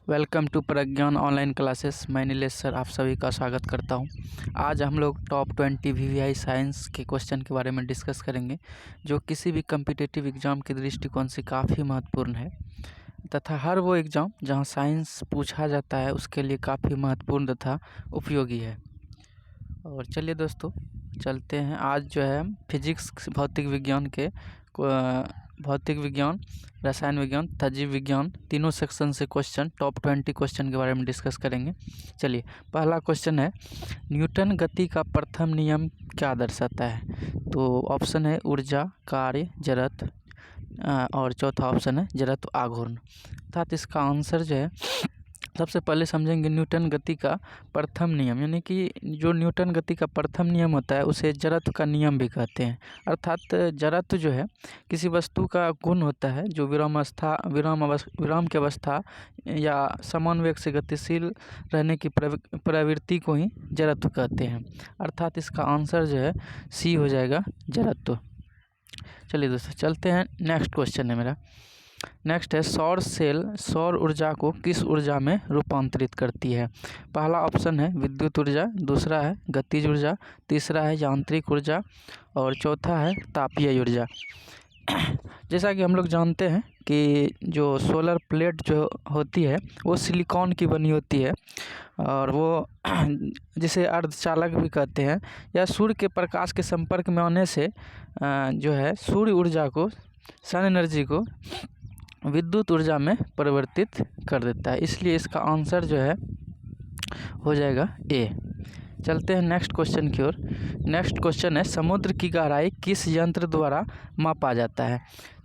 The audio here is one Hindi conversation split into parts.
Welcome to Pragyan online classes. मैं नीलेश सर आप सभी का स्वागत करता हूं। आज हम लोग टॉप 20 वीवीआई साइंस के क्वेश्चन के बारे में डिस्कस करेंगे, जो किसी भी कम्पिटिटिव एग्ज़ाम के दृष्टिकोण से काफ़ी महत्वपूर्ण है तथा हर वो एग्ज़ाम जहां साइंस पूछा जाता है उसके लिए काफ़ी महत्वपूर्ण तथा उपयोगी है। और चलिए दोस्तों चलते हैं। आज जो है फिजिक्स, भौतिक विज्ञान, रसायन विज्ञान तथा जीव विज्ञान तीनों सेक्शन से क्वेश्चन, टॉप 20 क्वेश्चन के बारे में डिस्कस करेंगे। चलिए, पहला क्वेश्चन है, न्यूटन गति का प्रथम नियम क्या दर्शाता है? तो ऑप्शन है ऊर्जा, कार्य, जड़त्व और चौथा ऑप्शन है जड़त्व आघूर्ण। अर्थात इसका आंसर जो है, सबसे पहले समझेंगे न्यूटन गति का प्रथम नियम, यानी कि जो न्यूटन गति का प्रथम नियम होता है उसे जड़त्व का नियम भी कहते हैं। अर्थात जड़त्व जो है किसी वस्तु का गुण होता है जो विराम की अवस्था या समान वेग से गतिशील रहने की प्रवृत्ति को ही जड़त्व कहते हैं। अर्थात इसका आंसर जो है सी हो जाएगा, जड़त्व। चलिए दोस्तों चलते हैं, नेक्स्ट क्वेश्चन है मेरा। नेक्स्ट है, सौर सेल सौर ऊर्जा को किस ऊर्जा में रूपांतरित करती है? पहला ऑप्शन है विद्युत ऊर्जा, दूसरा है गतिज ऊर्जा, तीसरा है यांत्रिक ऊर्जा और चौथा है तापीय ऊर्जा। जैसा कि हम लोग जानते हैं कि जो सोलर प्लेट जो होती है वो सिलिकॉन की बनी होती है और वो जिसे अर्धचालक भी कहते हैं, या सूर्य के प्रकाश के संपर्क में आने से जो है सूर्य ऊर्जा को, सन एनर्जी को विद्युत ऊर्जा में परिवर्तित कर देता है। इसलिए इसका आंसर जो है हो जाएगा ए। चलते हैं नेक्स्ट क्वेश्चन की ओर। नेक्स्ट क्वेश्चन है, समुद्र की गहराई किस यंत्र द्वारा मापा जाता है?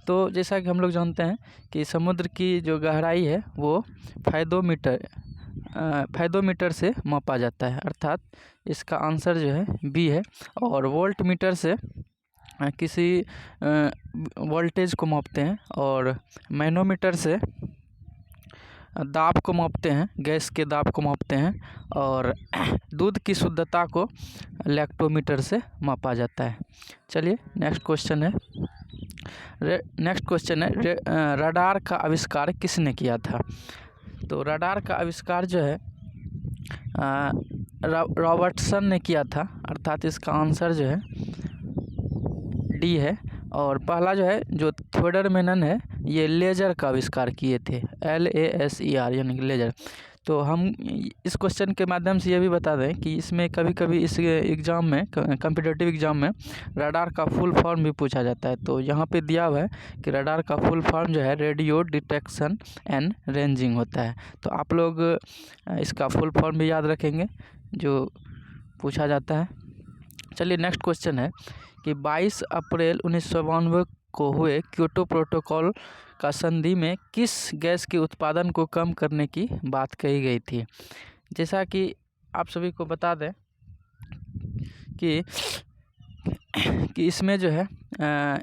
तो जैसा कि हम लोग जानते हैं कि समुद्र की जो गहराई है वो फायदोमीटर से मापा जाता है। अर्थात इसका आंसर जो है बी है। और वोल्ट मीटर से किसी वोल्टेज को मापते हैं और मैनोमीटर से दाब को मापते हैं, गैस के दाब को मापते हैं, और दूध की शुद्धता को लैक्टोमीटर से मापा जाता है। चलिए नेक्स्ट क्वेश्चन है, रडार का आविष्कार किसने किया था? तो रडार का आविष्कार जो है रॉबर्टसन ने किया था। अर्थात इसका आंसर जो है डी है। और पहला जो है जो थियोडर मेनन है, ये लेज़र का आविष्कार किए थे, LASER यानी कि लेज़र। तो हम इस क्वेश्चन के माध्यम से ये भी बता दें कि इसमें कभी कभी इस एग्ज़ाम में, कम्पिटिटिव एग्ज़ाम में रडार का फुल फॉर्म भी पूछा जाता है। तो यहाँ पे दिया हुआ है कि रडार का फुल फॉर्म जो है रेडियो डिटेक्शन एंड रेंजिंग होता है। तो आप लोग इसका फुल फॉर्म भी याद रखेंगे जो पूछा जाता है। चलिए नेक्स्ट क्वेश्चन है कि 22 अप्रैल 1992 को हुए क्योटो प्रोटोकॉल का संधि में किस गैस के उत्पादन को कम करने की बात कही गई थी? जैसा कि आप सभी को बता दें कि इसमें जो है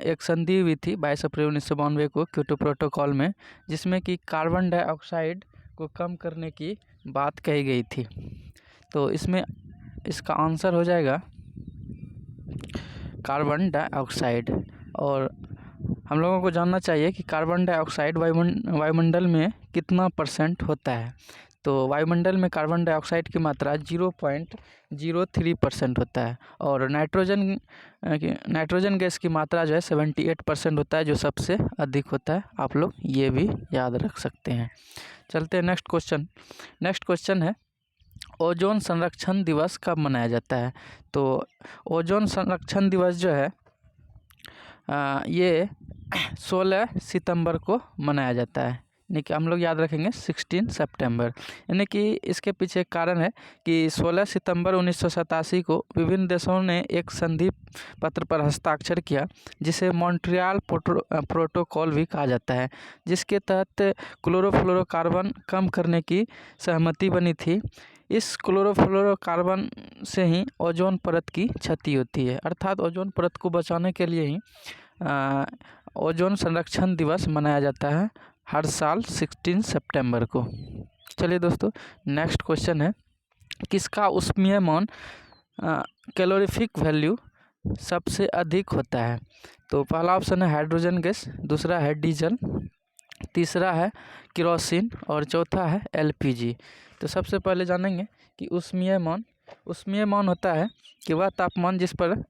एक संधि हुई थी 22 अप्रैल 1992 को क्योटो प्रोटोकॉल में, जिसमें कि कार्बन डाइऑक्साइड को कम करने की बात कही गई थी। तो इसमें इसका आंसर हो जाएगा कार्बन डाइऑक्साइड। और हम लोगों को जानना चाहिए कि कार्बन डाइऑक्साइड वायुमंडल में कितना % होता है। तो वायुमंडल में कार्बन डाइऑक्साइड की मात्रा 0.03% होता है और नाइट्रोजन गैस की मात्रा जो है 78% होता है, जो सबसे अधिक होता है। आप लोग ये भी याद रख सकते हैं। चलते हैं नेक्स्ट क्वेश्चन है, ओजोन संरक्षण दिवस कब मनाया जाता है? तो ओजोन संरक्षण दिवस जो है ये 16 सितंबर को मनाया जाता है, यानी कि हम लोग याद रखेंगे 16 सितंबर। यानी कि इसके पीछे कारण है कि 16 सितंबर 1987 को विभिन्न देशों ने एक संधि पत्र पर हस्ताक्षर किया, जिसे मॉन्ट्रियल प्रोटोकॉल भी कहा जाता है, जिसके तहत क्लोरोफ्लोरोकार्बन कम करने की सहमति बनी थी। इस क्लोरोफ्लोरोकार्बन से ही ओजोन परत की क्षति होती है। अर्थात ओजोन परत को बचाने के लिए ही ओजोन संरक्षण दिवस मनाया जाता है हर साल 16 सितंबर को। चलिए दोस्तों नेक्स्ट क्वेश्चन है, किसका ऊष्मीयमान कैलोरीफिक वैल्यू सबसे अधिक होता है? तो पहला ऑप्शन है हाइड्रोजन गैस, दूसरा है डीजल, तीसरा है केरोसिन और चौथा है एलपीजी। तो सबसे पहले जानेंगे कि उष्मीयमान होता है कि वह तापमान जिस पर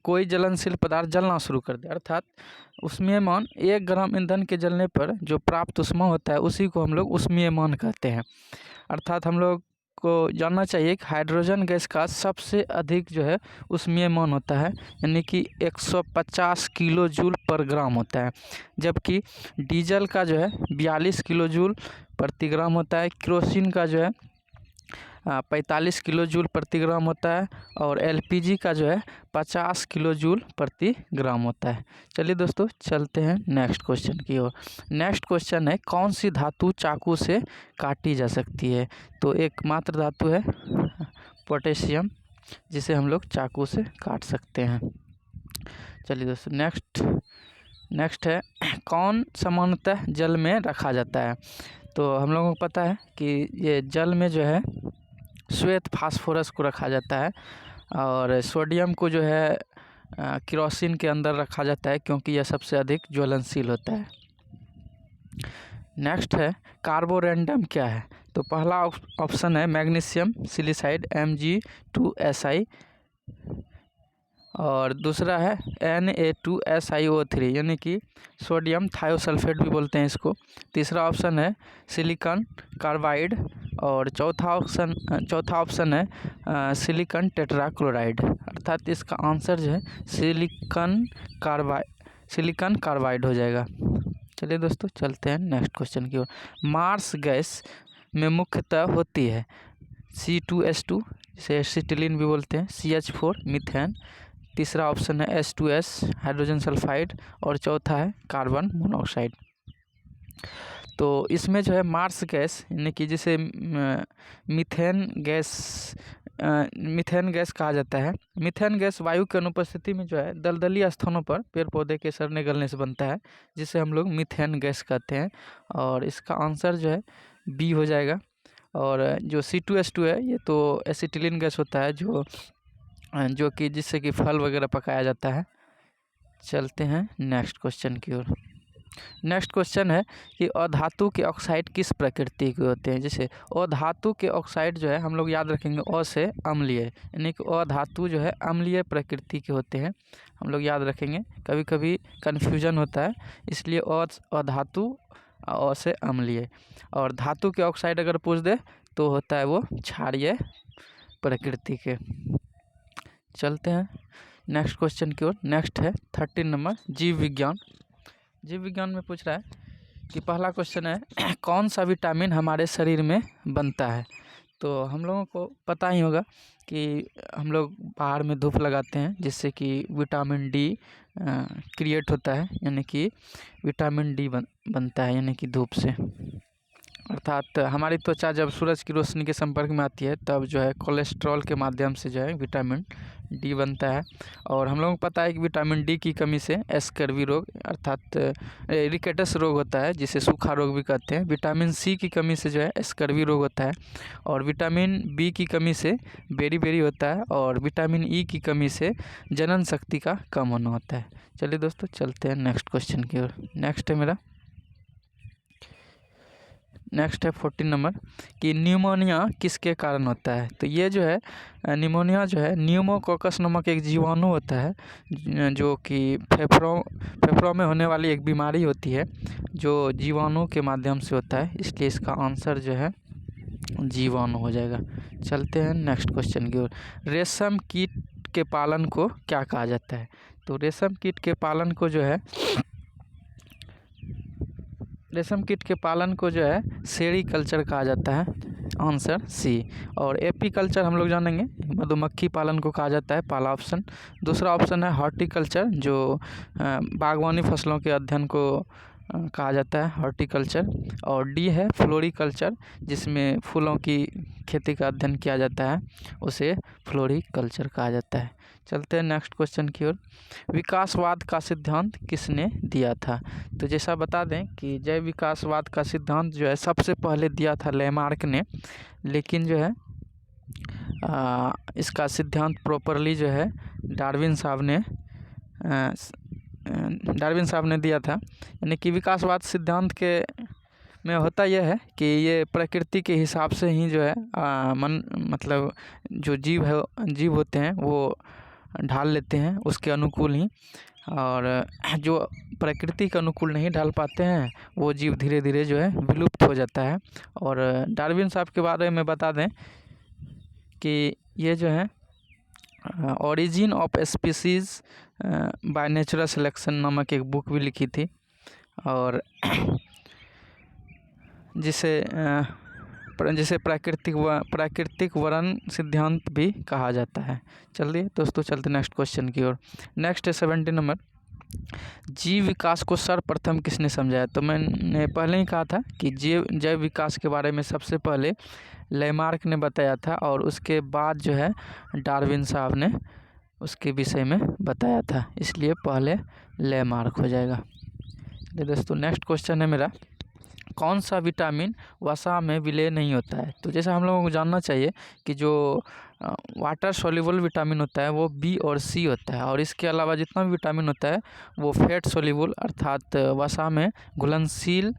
कोई जलनशील पदार्थ जलना शुरू कर दे, अर्थात उष्मीयमान 1 ग्राम ईंधन के जलने पर जो प्राप्त ऊष्मा होता है उसी को हम लोग उष्मीयमान कहते हैं। अर्थात हम लोग को जानना चाहिए कि हाइड्रोजन गैस का सबसे अधिक जो है उष्मीयमान होता है, यानी कि 150 किलो जूल पर ग्राम होता है, जबकि डीजल का जो है 42 किलो जूल प्रति ग्राम होता है, केरोसिन का जो है 45 किलो जूल प्रति ग्राम होता है और एलपीजी का जो है 50 किलो जूल प्रति ग्राम होता है। चलिए दोस्तों चलते हैं नेक्स्ट क्वेश्चन की ओर। नेक्स्ट क्वेश्चन है कौन सी धातु चाकू से काटी जा सकती है। तो एकमात्र धातु है पोटेशियम, जिसे हम लोग चाकू से काट सकते हैं। चलिए दोस्तों नेक्स्ट है कौन सामान्यतः जल में रखा जाता है। तो हम लोगों को पता है कि ये जल में जो है श्वेत फास्फोरस को रखा जाता है और सोडियम को जो है केरोसिन के अंदर रखा जाता है, क्योंकि यह सबसे अधिक ज्वलनशील होता है। नेक्स्ट है कार्बोरेंडम क्या है। तो पहला ऑप्शन है मैग्नीशियम सिलिसाइड Mg2Si और दूसरा है Na2SiO3 यानी कि सोडियम थायोसल्फेट भी बोलते हैं इसको। तीसरा ऑप्शन है सिलिकॉन कार्बाइड और चौथा ऑप्शन है सिलिकॉन टेट्राक्लोराइड, अर्थात इसका आंसर जो है सिलिकॉन कार्बाइड हो जाएगा। चलिए दोस्तों चलते हैं नेक्स्ट क्वेश्चन की ओर। मार्स गैस में मुख्यतः होती है C2H2 जिसे एसिटिलीन भी बोलते हैं, CH4 मीथेन, तीसरा ऑप्शन है H2S हाइड्रोजन सल्फाइड और चौथा है कार्बन मोनोऑक्साइड। तो इसमें जो है मार्स गैस यानी कि जिसे मीथेन गैस कहा जाता है। मीथेन गैस वायु की अनुपस्थिति में जो है दलदली स्थानों पर पेड़ पौधे के सड़ने गलने से बनता है, जिसे हम लोग मीथेन गैस कहते हैं और इसका आंसर जो है बी हो जाएगा। और जो C2H2 है ये तो एसिटिलीन गैस होता है जो कि जिससे कि फल वगैरह पकाया जाता है। चलते हैं नेक्स्ट क्वेश्चन की ओर। नेक्स्ट क्वेश्चन है कि अधातु के ऑक्साइड किस प्रकृति के होते हैं। जैसे अधातु के ऑक्साइड जो है हम लोग याद रखेंगे अ से अम्लीय, यानी कि अधातु जो है अम्लीय प्रकृति के होते हैं, हम लोग याद रखेंगे। कभी कभी कन्फ्यूजन होता है, इसलिए अधातु अ से अम्लीय। और धातु के ऑक्साइड अगर पूछ दे तो होता है वो क्षारीय प्रकृति के। चलते हैं नेक्स्ट क्वेश्चन की ओर। नेक्स्ट है 13 नंबर जीव विज्ञान में पूछ रहा है कि पहला क्वेश्चन है कौन सा विटामिन हमारे शरीर में बनता है। तो हम लोगों को पता ही होगा कि हम लोग बाहर में धूप लगाते हैं जिससे कि विटामिन डी क्रिएट होता है, यानी कि विटामिन डी बनता है यानी कि धूप से। अर्थात हमारी त्वचा जब सूरज की रोशनी के संपर्क में आती है तब जो है कोलेस्ट्रॉल के माध्यम से जो है विटामिन डी बनता है। और हम लोगों को पता है कि विटामिन डी की कमी से स्कर्वी रोग अर्थात रिकेटस रोग होता है, जिसे सूखा रोग भी कहते हैं। विटामिन सी की कमी से जो है स्कर्वी रोग होता है और विटामिन बी की कमी से बेरी होता है और विटामिन ई की कमी से जनन शक्ति का कम होना होता है। चलिए दोस्तों चलते हैं नेक्स्ट क्वेश्चन की ओर। नेक्स्ट है 14 नंबर कि न्यूमोनिया किसके कारण होता है। तो ये जो है न्यूमोनिया जो है न्यूमोकोकस नामक एक जीवाणु होता है जो कि फेफड़ों में होने वाली एक बीमारी होती है जो जीवाणु के माध्यम से होता है, इसलिए इसका आंसर जो है जीवाणु हो जाएगा। चलते हैं नेक्स्ट क्वेश्चन की ओर। रेशम कीट के पालन को क्या कहा जाता है। तो रेशम कीट के पालन को जो है सेरीकल्चर कहा जाता है, आंसर सी। और एपीकल्चर हम लोग जानेंगे मधुमक्खी पालन को कहा जाता है, पहला ऑप्शन। दूसरा ऑप्शन है हॉर्टिकल्चर जो बागवानी फसलों के अध्ययन को कहा जाता है हॉर्टिकल्चर। और डी है फ्लोरिकल्चर जिसमें फूलों की खेती का अध्ययन किया जाता है, उसे फ्लोरिकल्चर कहा जाता है। चलते हैं नेक्स्ट क्वेश्चन की ओर। विकासवाद का सिद्धांत किसने दिया था। तो जैसा बता दें कि जैव विकासवाद का सिद्धांत जो है सबसे पहले दिया था लेमार्क ने, लेकिन जो है इसका सिद्धांत प्रॉपरली जो है डार्विन साहब ने डार्विन साहब ने दिया था। यानी कि विकासवाद सिद्धांत के में होता यह है कि ये प्रकृति के हिसाब से ही जो है मतलब जो जीव होते हैं वो ढाल लेते हैं उसके अनुकूल ही, और जो प्रकृति के अनुकूल नहीं ढाल पाते हैं वो जीव धीरे धीरे जो है विलुप्त हो जाता है। और डार्विन साहब के बारे में बता दें कि ये जो है origin of species by natural selection नामक एक बुक भी लिखी थी, और जिसे प्राकृतिक वर्ण सिद्धांत भी कहा जाता है। चलिए दोस्तों चलते नेक्स्ट क्वेश्चन की ओर। नेक्स्ट है 70 नंबर, जीव विकास को सर्वप्रथम किसने समझाया? तो मैंने पहले ही कहा था कि जैव विकास के बारे में सबसे पहले लेमार्क ने बताया था, और उसके बाद जो है डार्विन साहब ने उसके विषय में बताया था, इसलिए पहले लेमार्क हो जाएगा। तो दोस्तों नेक्स्ट क्वेश्चन है मेरा, कौन सा विटामिन वसा में विलय नहीं होता है? तो जैसा हम लोगों को जानना चाहिए कि जो वाटर सोल्यूबल विटामिन होता है वो बी और सी होता है, और इसके अलावा जितना भी विटामिन होता है वो फैट सोल्यूबल अर्थात वसा में घुलनशील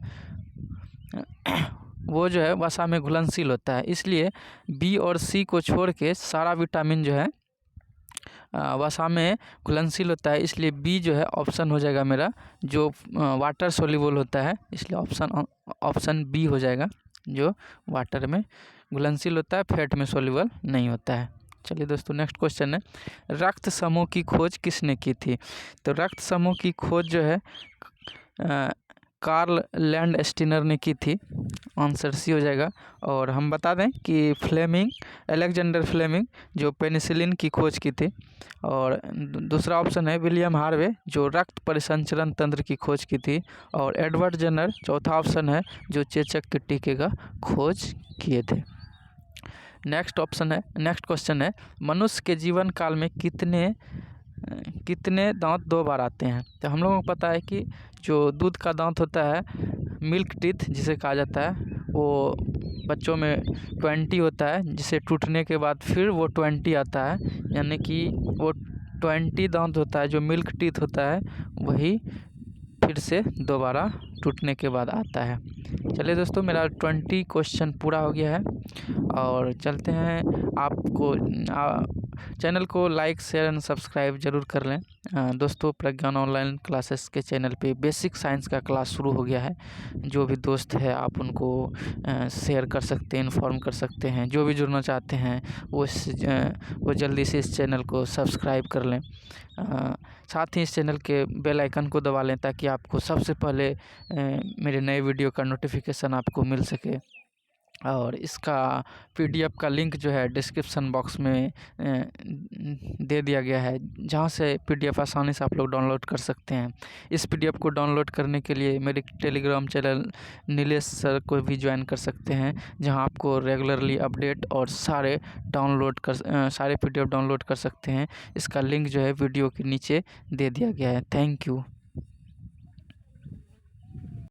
वो जो है वसा में घुलनशील होता है। इसलिए बी और सी को छोड़ के सारा विटामिन जो है वसा में घुलनशील होता है, इसलिए बी जो है ऑप्शन हो जाएगा मेरा, जो वाटर सोल्यूबल होता है, इसलिए ऑप्शन बी हो जाएगा, जो वाटर में घुलनशील होता है, फैट में सोल्यूबल नहीं होता है। चलिए दोस्तों नेक्स्ट क्वेश्चन है, रक्त समूह की खोज किसने की थी? तो रक्त समूह की खोज जो है कार्ल लैंडस्टीनर ने की थी, आंसर सी हो जाएगा। और हम बता दें कि अलेक्जेंडर फ्लेमिंग जो पेनिसिलिन की खोज की थी, और दूसरा ऑप्शन है विलियम हार्वे जो रक्त परिसंचरण तंत्र की खोज की थी, और एडवर्ड जेनर चौथा ऑप्शन है जो चेचक के टीके का खोज किए थे। नेक्स्ट क्वेश्चन है, मनुष्य के जीवन काल में कितने दांत 2 बार आते हैं? तो हम लोगों को पता है कि जो दूध का दांत होता है मिल्क टीथ जिसे कहा जाता है, वो बच्चों में 20 होता है, जिसे टूटने के बाद फिर वो 20 आता है, यानी कि वो 20 दांत होता है जो मिल्क टीथ होता है, वही फिर से दोबारा टूटने के बाद आता है। चलिए दोस्तों मेरा 20 क्वेश्चन पूरा हो गया है, और चलते हैं। आपको चैनल को लाइक शेयर एंड सब्सक्राइब जरूर कर लें। दोस्तों प्रज्ञान ऑनलाइन क्लासेस के चैनल पे बेसिक साइंस का क्लास शुरू हो गया है, जो भी दोस्त है आप उनको शेयर कर सकते हैं, इन्फॉर्म कर सकते हैं। जो भी जुड़ना चाहते हैं वो जल्दी से इस चैनल को सब्सक्राइब कर लें, साथ ही इस चैनल के बेल आइकन को दबा लें ताकि आपको सबसे पहले मेरे नए वीडियो का नोटिफिकेशन आपको मिल सके। और इसका PDF का लिंक जो है डिस्क्रिप्शन बॉक्स में दे दिया गया है, जहां से PDF आसानी से आप लोग डाउनलोड कर सकते हैं। इस PDF को डाउनलोड करने के लिए मेरे टेलीग्राम चैनल नीलेश सर को भी ज्वाइन कर सकते हैं, जहां आपको रेगुलरली अपडेट और सारे PDF डाउनलोड कर सकते हैं। इसका लिंक जो है वीडियो के नीचे दे दिया गया है। Thank you.